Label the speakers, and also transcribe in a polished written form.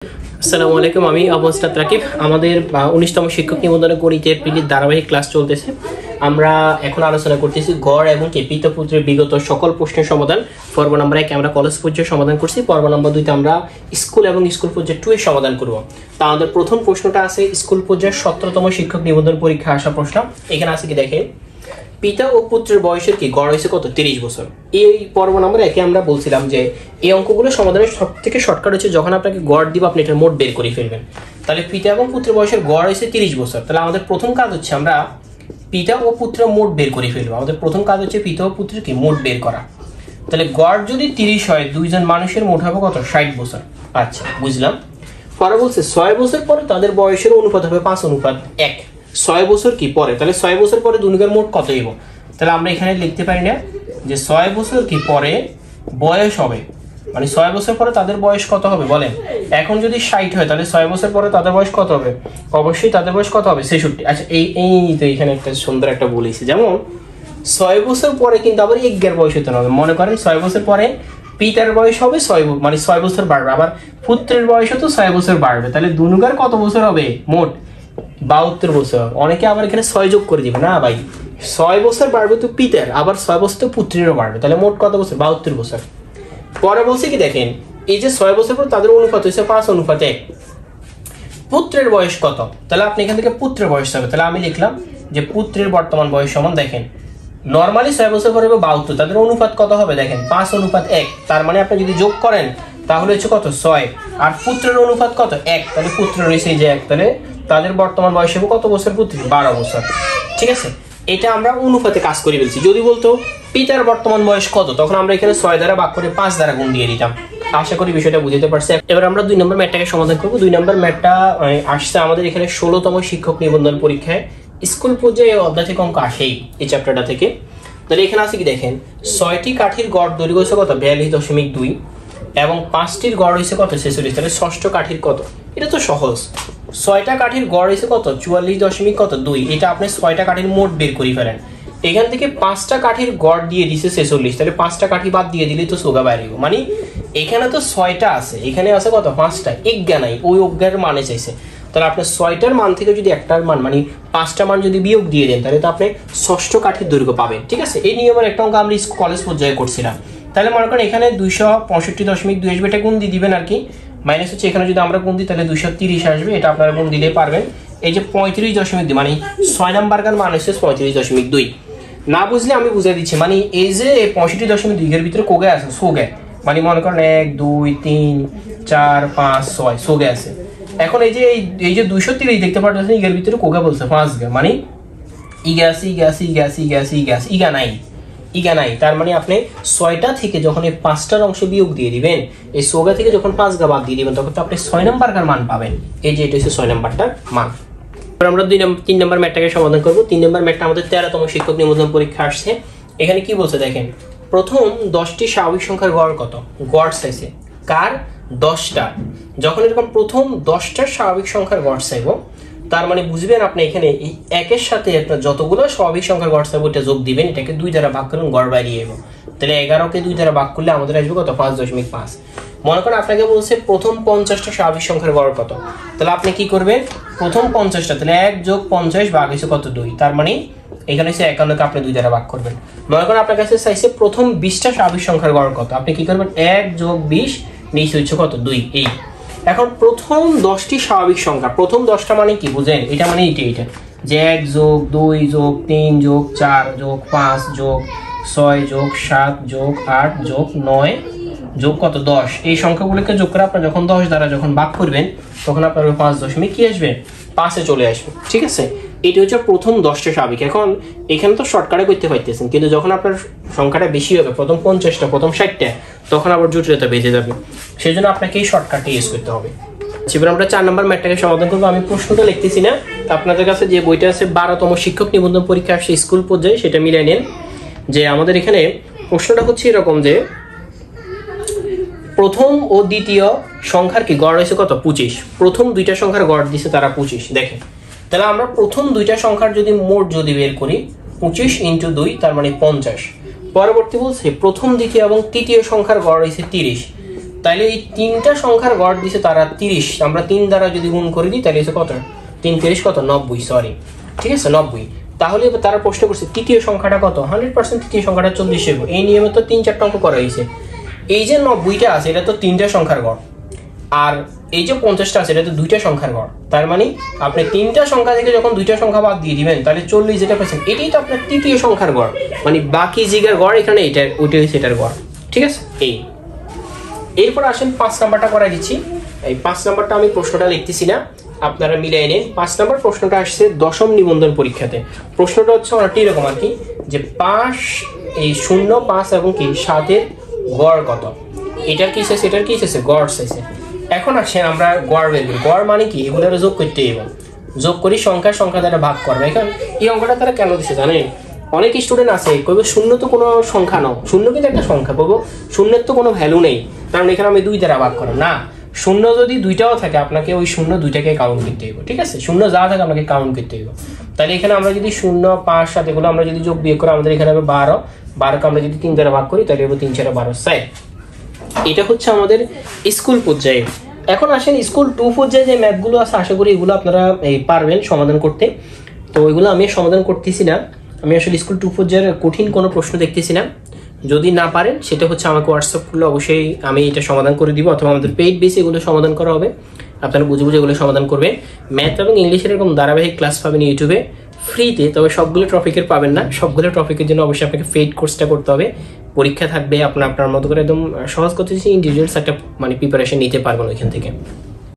Speaker 1: আসসালামু আলাইকুম, আমি আবু হাসনাত রাকিব। আমাদের 19তম শিক্ষক নিবন্ধন গণিতের পিলির ধারাবাহিক ক্লাস চলতেছে। আমরা এখন আলোচনা করতেছি গড় এবং পিতা পুত্রের বিগত সকল প্রশ্নের সমাধান। পর্ব নম্বর 1 আমরা কলেজ পর্যায়ে সমাধান করছি, পর্ব নম্বর 2 আমরা স্কুল এবং স্কুল পর্যায়ে 2 এর সমাধান করব। তা আমাদের প্রথম প্রশ্নটা আছে স্কুল পর্যায়ের 17তম শিক্ষক নিবন্ধন পরীক্ষা আসা প্রশ্ন। এখানে আছে কি দেখেন, পিতা ও পুত্রের বয়সের কি গড় হয়েছে কত? 30 বছর। এই পর্ব নম্বর 1 আমরা বলছিলাম যে এই অঙ্কগুলো সমাধানের সব থেকে শর্টকাট হচ্ছে যখন আপনাকে গড় দিব আপনি এটার মোট বের করে ফেলবেন। তাহলে পিতা এবং পুত্রের বয়সের গড় হয়েছে 30 বছর। তাহলে আমাদের প্রথম কাজ হচ্ছে আমরা পিতা ও পুত্রের মোট বের করে ফেলবো। আমাদের প্রথম কাজ হচ্ছে পিতা ও পুত্রের কি মোট বের করা। তাহলে গড় যদি 30 হয়, দুইজন মানুষের মোট হবে কত? 60 বছর। আচ্ছা, বুঝলাম। পরে বলছে 6 বছর পরে তাদের বয়সের অনুপাত হবে 5:1। 6 বছর কি পরে, তাহলে 6 বছর পরে দুজনের মোট কত হইব? তাহলে আমরা এখানে লিখতে পারি না যে 6 বছর কি পরে বয়স হবে, মানে 6 বছর পরে তাদের বয়স কত হবে বলেন? এখন যদি 60 হয় তাহলে 6 বছর পরে তাদের বয়স কত হবে? অবশ্যই তাদের বয়স কত হবে? 66। আচ্ছা, এই তো এখানে একটা সুন্দর একটা বলেছি, যেমন 6 বছর পরে কিন্তু আবার এর বয়স হতে হবে। মনে করেন 6 বছর পরে পিতার বয়স হবে 6, মানে 6 বছর বাড়বে, আবার পুত্রের বয়সও তো 6 বছর বাড়বে। তাহলে দুনুগার কত বছর হবে মোট? 72 বছর। অনেকে আবার এখানে 6 যোগ করে দিবে না ভাই, 6 বছর বাড়বে তো পিতার, আবার 6 বছর তো পুত্রেরও বাড়বে। তাহলে মোট কত বছর? 72 বছর। পরে বলছে কি দেখেন, এই যে 6 বছর পর তাদের অনুপাত হয়েছে 5:1। পুত্রের বয়স কত? তাহলে আপনি এখান থেকে পুত্রের বয়স হবে। তাহলে আমি লিখলাম যে পুত্রের বর্তমান বয়স সমান, দেখেন নর্মালি 6 বছর পরে হবে 72, তাদের অনুপাত কত হবে দেখেন 5:1। তার মানে আপনি যদি যোগ করেন তাহলে হচ্ছে কত? 6। আর পুত্রের অনুপাত কত? 1। তাহলে পুত্রের রয়েছে যে 1, তাহলে তাদের বর্তমান বয়স হবে কত বছর? পুত্র 12 বছর। ঠিক আছে, এটা আমরা অনুপাতে কাজ করে ফেলছি। যদি বলতো পিতার বর্তমান বয়স কত, তখন আমরা এখানে 6 দ্বারা ভাগ করে 5 দ্বারা গুণ দিয়ে দিতাম। আশা করি বিষয়টা বুঝতে পারছি। এবার আমরা 2 নম্বর ম্যাথটাকে সমাধান করব। 2 নম্বর ম্যাথটা আসছে আমাদের এখানে 16তম শিক্ষক নিবন্ধন পরীক্ষায় স্কুল পর্যায়ে অধ্যায় থেকে অঙ্ক আসেই এই চ্যাপ্টারটা থেকে। তাহলে এখানে আছে কি দেখেন, 6টি কাঠির গড় দৈর্ঘ্য হচ্ছে কত? 42.2 এবং 5টির গড় হয়েছে কত? 46। তাহলে ষষ্ঠ কাঠির কত? এটা তো সহজ। 6টা কাঠির গড় হয়েছে কত? 44.2। এটা আপনি 6টা কাঠির মোট বের করে ফেলেন। এখান থেকে 5টা কাঠির গড় দিয়ে দিছে 46, তাহলে 5টা কাঠি বাদ দিয়ে দিলেই তো সোগা বাইরে। মানে এখানে তো 6টা আছে, এখানে আছে কত? 5টা। অজ্ঞা নাই, ওই অজ্ঞার মানে চাইছে। তাহলে আপনার 6টার মান থেকে যদি একটার মান, মানে 5টা মান যদি বিয়োগ দিয়ে দেন, তাহলে তো আপনি ষষ্ঠ কাঠির দৈর্ঘ্য পাবেন। ঠিক আছে, এই নিয়মের একটা অঙ্ক আমরা কলেজ পর্যায়ে করছিলাম। তাহলে মনে করেন এখানে 265.2 আসবে, এটা গুণ দিয়ে দিবেন আর কি। মাইনাস হচ্ছে এখানে যদি আমরা গুণ দিই তাহলে 230 আসবে, এটা আপনারা গুণ দিলে পারবেন। এই যে 35.2, মানে 6 নাম্বার কার মান হচ্ছে 35.2। না বুঝলে আমি বুঝাই দিচ্ছি, মানে এই যে 65.2 এর ভিতরে কোগে আছে, সোগে, মানে মনে করেন 1 2 3 4 5 6 সোগে আছে। এখন এই যে 230 দেখতে পাচ্ছেন, এর ভিতরে কোগা বলছে 5 গে, মানে ইগা নাই। তার মানে আপনি 6টা থেকে যখন এই 5টার অংশ বিয়োগ দিয়ে দিবেন, এই সোগা থেকে যখন 5 গা বাদ দিয়ে দিবেন, তখন তো আপনি 6 নাম্বার কার মান পাবেন। এই যে এটা হচ্ছে 6 নাম্বারটার মান। এবার আমরা 3 নম্বর ম্যাথটাকে সমাধান করব। 3 নম্বর ম্যাথটা আমাদের 13তম শিক্ষক নিবন্ধন পরীক্ষা আসছে। এখানে কি বলছে দেখেন, প্রথম 10টি স্বাভাবিক সংখ্যার গড় কত? গড় চাইছে কার? 10টা। যখন এরকম প্রথম 10টা স্বাভাবিক সংখ্যার গড় চাইব, তার মানে বুঝবেন আপনি এখানে এই 1-এর সাথে আপনার যতগুলো স্বাভাবিক সংখ্যার গড় চাইব ওইটা যোগ দিবেন, এটাকে 2 দ্বারা ভাগ করুন, গড় বাইরে যাবো। তাহলে 11কে 2 দ্বারা ভাগ করলে আমাদের আসবে কত? 5.5। মনে করেন আপনাকে বলছে প্রথম 50টা স্বাভাবিক সংখ্যার গড় কত, তাহলে আপনি কি করবেন? প্রথম 50টা, তাহলে 1 যোগ 50 ভাগ হয়েছে কত? 2। তার মানে এখানে হচ্ছে 51কে আপনি 2 দ্বারা ভাগ করবেন। মনে করেন আপনার কাছে চাইছে প্রথম 20টা স্বাভাবিক সংখ্যার গড় কত, আপনি কি করবেন? 1 যোগ 20 নিচে হচ্ছে কত? 2। এই এখন প্রথম 10টি স্বাভাবিক সংখ্যা, প্রথম 10টা মানে কি বুঝেন? এটা মানে এটা যে 1 যোগ 2 যোগ 3 যোগ 4 যোগ 5 যোগ 6 যোগ 7 যোগ 8 যোগ 9 যোগ কত? 10। এই সংখ্যাগুলোকে যোগ করে আপনার যখন 10 দ্বারা যখন ভাগ করবেন, তখন আপনার 5 দশমিক কি আসবে? 5-এ চলে আসবে। ঠিক আছে, এটা হচ্ছে প্রথম 10টা স্বাভাবিক। এখন এখানে তো শর্টকাটে করতে পারতেছেন, কিন্তু যখন আপনার সংখ্যাটা বেশি হবে, প্রথম 50টা, প্রথম 60টা, তখন আবার জটিলতা বেঁচে যাবে। সেই জন্য আপনাকে এই শর্টকাটটা ইউজ করতে হবে। এবার আমরা 4 নম্বর ম্যাথটাকে সমাধান করবো। আমি প্রশ্নটা লিখতেছি না, আপনাদের কাছে যে বইটা আছে 12তম শিক্ষক নিবন্ধন পরীক্ষা আসছে স্কুল পর্যায়ে, সেটা মিলাই নেন। যে আমাদের এখানে প্রশ্নটা হচ্ছে এরকম যে প্রথম ও দ্বিতীয় সংখ্যার কি গড় হয়েছে কত? 25। প্রথম 2টা সংখ্যার গড় দিছে তারা 25। দেখেন, তাহলে আমরা প্রথম 2টা সংখ্যার যদি মোট যদি বের করি, 25 × 2 তার মানে 50। পরবর্তী বলছে প্রথম দ্বিতীয় এবং তৃতীয় সংখ্যার গড় হয়েছে 30। তাহলে এই তিনটা সংখ্যার গড় দিছে তারা 30, আমরা 3 দ্বারা যদি গুণ করে দিই তাহলে হচ্ছে কত, 3 30 কত 90, সরি ঠিক আছে 90। তাহলে এবার তারা প্রশ্ন করছে তৃতীয় সংখ্যাটা কত, 100% তৃতীয় সংখ্যাটা 40 হবে। এই নিয়মে তো 3-4টা অঙ্ক করা হয়েছে। এই যে 90টা আছে এটা তো 3টা সংখ্যার গড়, আর এই যে 50টা আছে এটা তো 2টা সংখ্যার গড়। তার মানে আপনি 3টা সংখ্যা থেকে যখন 2টা সংখ্যা বাদ দিয়ে দিবেন তাহলে 40 যেটা পাচ্ছেন এটাই তো আপনার তৃতীয় সংখ্যার গড়, মানে বাকি জিগার গড় এখানে এটা, ওইটাই সেটার গড়, ঠিক আছে। এরপর আসেন 5 নাম্বারটা করাই দিচ্ছি। এই 5 নাম্বারটা আমি প্রশ্নটা লিখতেছি না, আপনারা মিলিয়ে নিন। 5 নাম্বার প্রশ্নটা আসছে দশম নিবন্ধন পরীক্ষাতে। প্রশ্নটা হচ্ছে অনেকটা এরকম আর কি, যে 5 এই 0 5 এবং কি 7-এর গড় কত, এটার কি চাইছে, এটার কি চাইছে, গড় চাইছে। এখন আসেন আমরা গড় বের করি। গড় মানে কি, এগুলো যোগ করতে হবে, যোগ করি সংখ্যা দ্বারা ভাগ করবে। এখন এই অঙ্কটা তারা কেন দিচ্ছে জানেন, অনেক স্টুডেন্ট আছে কইবো শূন্য তো কোনো সংখ্যা নাও, শূন্য কিন্তু একটা সংখ্যা, কইবো শূন্যের তো কোনো ভ্যালু নেই, কারণ এখানে আমি 2 দ্বারা ভাগ করো না। শূন্য যদি 2টাও থাকে আপনাকে ওই শূন্য 2টাকে কাউন্ট করতে হবে, ঠিক আছে। শূন্য যা থাকে আপনাকে কাউন্ট করতে হবে। তাহলে এখানে আমরা যদি 0 5 7 এগুলো আমরা যদি যোগ বিয়োগ করে আমাদের এখানে হবে 12কে আমরা যদি 3 দ্বারা ভাগ করি তাহলে হবে 3 4 12 6। এটা হচ্ছে আমাদের স্কুল পর্যায়ে। এখন আসেন স্কুল 2 পর্যায়ে যে ম্যাথগুলো আছে, আশা করি এগুলো আপনারা পারবেন সমাধান করতে। তো ওইগুলো আমি সমাধান করতেছি না, আমি আসলে স্কুল 2 পর্যায়ের কঠিন কোনো প্রশ্ন দেখতেছি না। যদি না পারেন সেটা হচ্ছে আমাকে হোয়াটসঅ্যাপ করলে অবশ্যই আমি এটা সমাধান করে দিব, অথবা আমাদের পেইড বেসে এগুলো সমাধান করা হবে, আপনারা বুঝে বুঝে এগুলো সমাধান করবেন। ম্যাথ এবং ইংলিশের এরকম ধারাবাহিক ক্লাস পাবেন ইউটিউবে ফ্রিতে, তবে সবগুলো টপিকের পাবেন না। সবগুলো টপিকের জন্য অবশ্যই আপনাকে পেইড কোর্সটা করতে হবে। পরীক্ষা থাকবে, আপনার মতো করে একদম সহজ করতেছি, ইন্ডিভিজুয়ালস একটা মানে প্রিপারেশন নিতে পারবেন ওইখান থেকে।